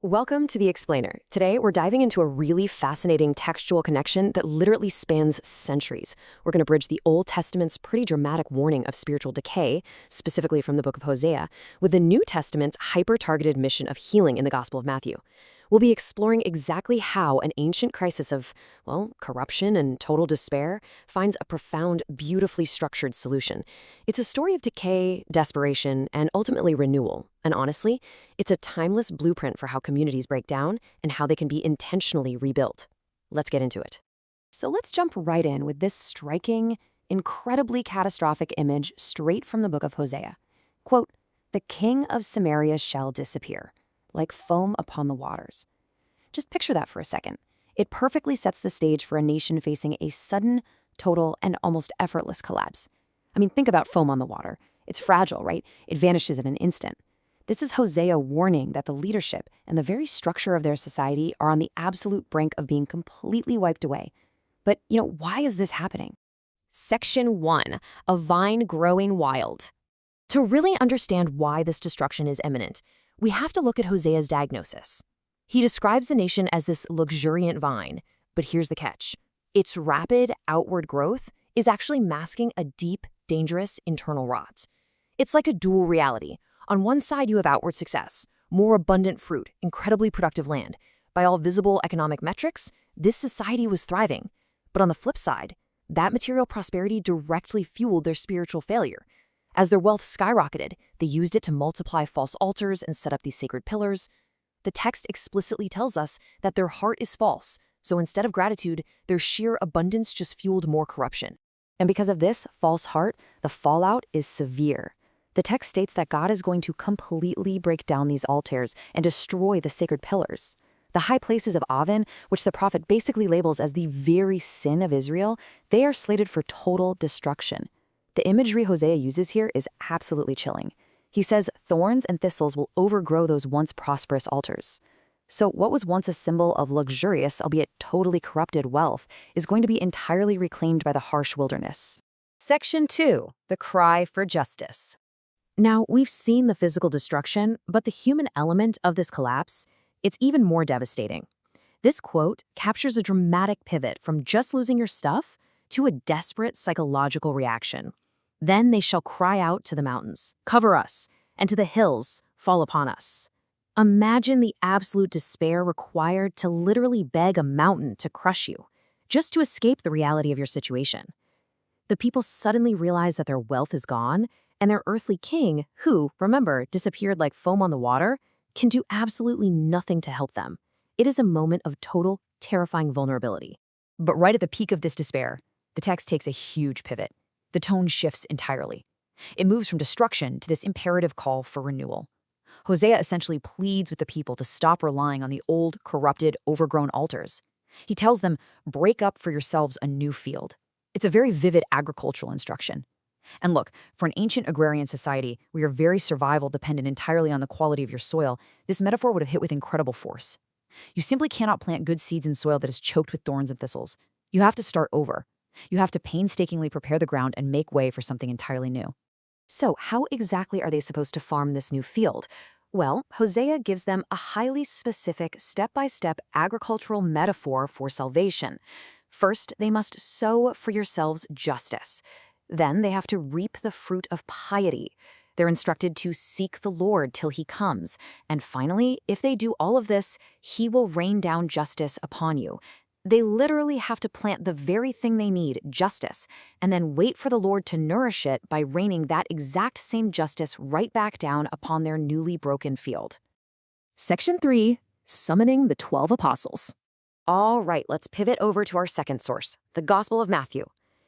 Welcome to The Explainer. Today, we're diving into a really fascinating textual connection that literally spans centuries. We're going to bridge the Old Testament's pretty dramatic warning of spiritual decay, specifically from the book of Hosea, with the New Testament's hyper-targeted mission of healing in the Gospel of Matthew. We'll be exploring exactly how an ancient crisis of, well, corruption and total despair finds a profound, beautifully structured solution. It's a story of decay, desperation, and ultimately renewal. And honestly, it's a timeless blueprint for how communities break down and how they can be intentionally rebuilt. Let's get into it. So let's jump right in with this striking, incredibly catastrophic image straight from the book of Hosea. Quote, "The king of Samaria shall disappear, like foam upon the waters." Just picture that for a second. It perfectly sets the stage for a nation facing a sudden, total, and almost effortless collapse. I mean, think about foam on the water. It's fragile, right? It vanishes in an instant. This is Hosea warning that the leadership and the very structure of their society are on the absolute brink of being completely wiped away. But, why is this happening? Section 1. A vine growing wild. To really understand why this destruction is imminent, we have to look at Hosea's diagnosis. He describes the nation as this luxuriant vine, but here's the catch. Its rapid outward growth is actually masking a deep, dangerous internal rot. It's like a dual reality. On one side, you have outward success, more abundant fruit, incredibly productive land. By all visible economic metrics, this society was thriving. But on the flip side, that material prosperity directly fueled their spiritual failure. As their wealth skyrocketed, they used it to multiply false altars and set up these sacred pillars. The text explicitly tells us that their heart is false, so instead of gratitude, their sheer abundance just fueled more corruption. And because of this false heart, the fallout is severe. The text states that God is going to completely break down these altars and destroy the sacred pillars. The high places of Aven, which the prophet basically labels as the very sin of Israel, they are slated for total destruction. The imagery Hosea uses here is absolutely chilling. He says thorns and thistles will overgrow those once prosperous altars. So what was once a symbol of luxurious, albeit totally corrupted wealth, is going to be entirely reclaimed by the harsh wilderness. Section 2. The cry for justice. Now, we've seen the physical destruction, but the human element of this collapse, it's even more devastating. This quote captures a dramatic pivot from just losing your stuff to a desperate psychological reaction. Then they shall cry out to the mountains, "Cover us," and to the hills, "Fall upon us." Imagine the absolute despair required to literally beg a mountain to crush you, just to escape the reality of your situation. The people suddenly realize that their wealth is gone, and their earthly king, who, remember, disappeared like foam on the water, can do absolutely nothing to help them. It is a moment of total, terrifying vulnerability. But right at the peak of this despair, the text takes a huge pivot. The tone shifts entirely. It moves from destruction to this imperative call for renewal. Hosea essentially pleads with the people to stop relying on the old, corrupted, overgrown altars. He tells them, break up for yourselves a new field. It's a very vivid agricultural instruction. And look, for an ancient agrarian society where your very survival depended entirely on the quality of your soil, this metaphor would have hit with incredible force. You simply cannot plant good seeds in soil that is choked with thorns and thistles. You have to start over. You have to painstakingly prepare the ground and make way for something entirely new. So, how exactly are they supposed to farm this new field? Well, Hosea gives them a highly specific, step-by-step agricultural metaphor for salvation. First, they must sow for yourselves justice. Then they have to reap the fruit of piety. They're instructed to seek the Lord till he comes. And finally, if they do all of this, he will rain down justice upon you. They literally have to plant the very thing they need, justice, and then wait for the Lord to nourish it by raining that exact same justice right back down upon their newly broken field. Section 3. Summoning the 12 Apostles. All right, let's pivot over to our second source, the Gospel of Matthew.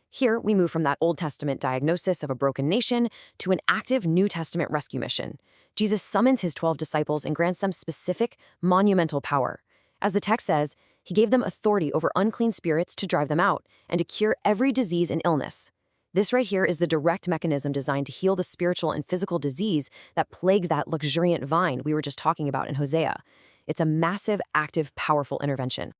Here, we move from that Old Testament diagnosis of a broken nation to an active New Testament rescue mission. Jesus summons his 12 disciples and grants them specific, monumental power. As the text says, he gave them authority over unclean spirits to drive them out and to cure every disease and illness. This right here is the direct mechanism designed to heal the spiritual and physical disease that plagued that luxuriant vine we were just talking about in Hosea. It's a massive, active, powerful intervention.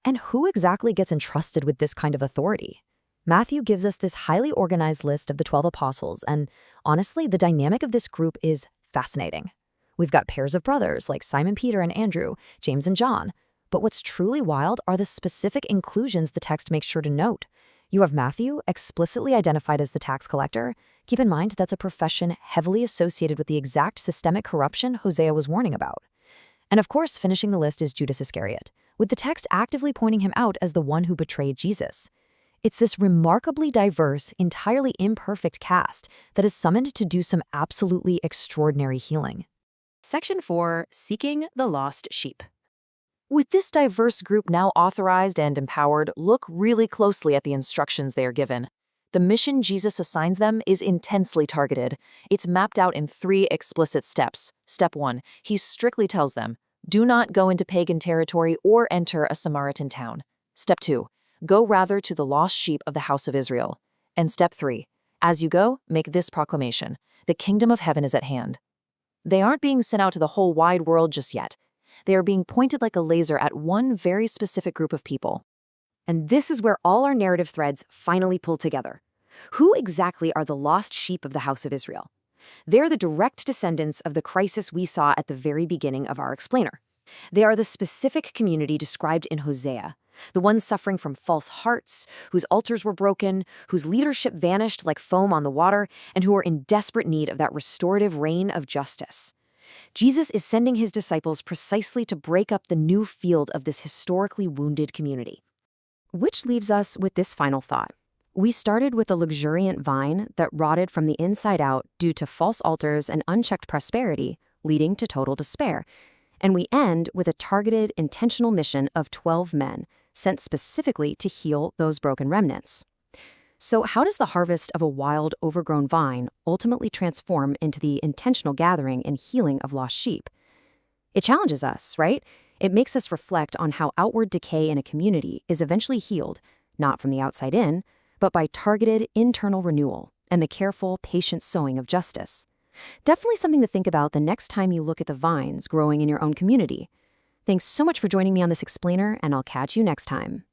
And who exactly gets entrusted with this kind of authority? Matthew gives us this highly organized list of the 12 apostles, and honestly, the dynamic of this group is fascinating. We've got pairs of brothers like Simon Peter and Andrew, James and John. But what's truly wild are the specific inclusions the text makes sure to note. You have Matthew, explicitly identified as the tax collector. Keep in mind that's a profession heavily associated with the exact systemic corruption Hosea was warning about. And of course, finishing the list is Judas Iscariot, with the text actively pointing him out as the one who betrayed Jesus. It's this remarkably diverse, entirely imperfect cast that is summoned to do some absolutely extraordinary healing. Section 4. Seeking the Lost Sheep. With this diverse group now authorized and empowered, look really closely at the instructions they are given. The mission Jesus assigns them is intensely targeted. It's mapped out in 3 explicit steps. Step 1, he strictly tells them, do not go into pagan territory or enter a Samaritan town. Step 2, go rather to the lost sheep of the house of Israel. And step 3, as you go, make this proclamation, the kingdom of heaven is at hand. They aren't being sent out to the whole wide world just yet. They are being pointed like a laser at one very specific group of people. And this is where all our narrative threads finally pull together. Who exactly are the lost sheep of the house of Israel? They're the direct descendants of the crisis we saw at the very beginning of our explainer. They are the specific community described in Hosea, the ones suffering from false hearts, whose altars were broken, whose leadership vanished like foam on the water, and who are in desperate need of that restorative reign of justice. Jesus is sending his disciples precisely to break up the new field of this historically wounded community. Which leaves us with this final thought. We started with a luxuriant vine that rotted from the inside out due to false altars and unchecked prosperity, leading to total despair. And we end with a targeted, intentional mission of 12 men, sent specifically to heal those broken remnants. So how does the harvest of a wild, overgrown vine ultimately transform into the intentional gathering and healing of lost sheep? It challenges us, right? It makes us reflect on how outward decay in a community is eventually healed, not from the outside in, but by targeted internal renewal and the careful, patient sowing of justice. Definitely something to think about the next time you look at the vines growing in your own community. Thanks so much for joining me on this explainer, and I'll catch you next time.